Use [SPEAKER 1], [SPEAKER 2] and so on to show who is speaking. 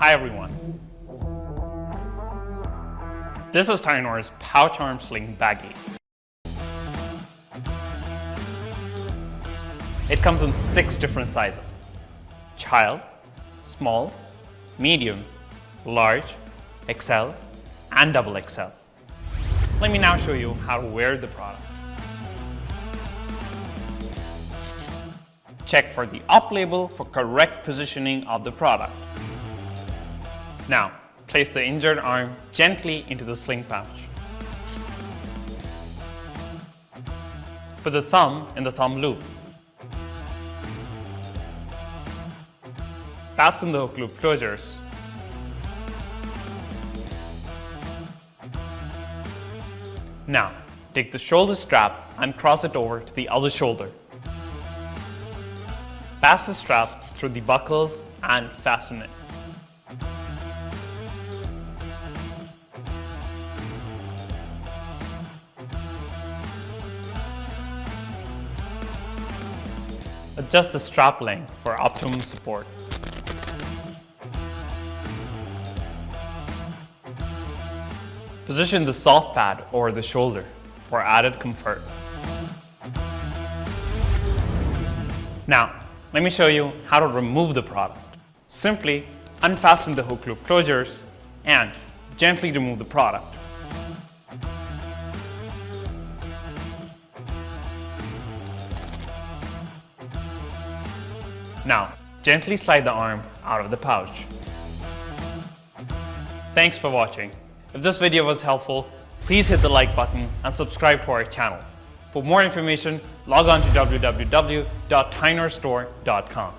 [SPEAKER 1] Hi everyone. This is Tynor's Pouch Arm Sling Baggy. It comes in 6 different sizes: child, small, medium, large, XL, and double XL. Let me now show you how to wear the product. Check for the up label for correct positioning of the product. Now, place the injured arm gently into the sling pouch. Put the thumb in the thumb loop. Fasten the hook loop closures. Now, take the shoulder strap and cross it over to the other shoulder. Pass the strap through the buckles and fasten it. Adjust the strap length for optimum support. Position the soft pad over the shoulder for added comfort. Now, let me show you how to remove the product. Simply unfasten the hook loop closures and gently remove the product. Now, gently slide the arm out of the pouch. Thanks for watching. If this video was helpful, please hit the like button and subscribe to our channel. For more information, log on to www.tynorstore.com.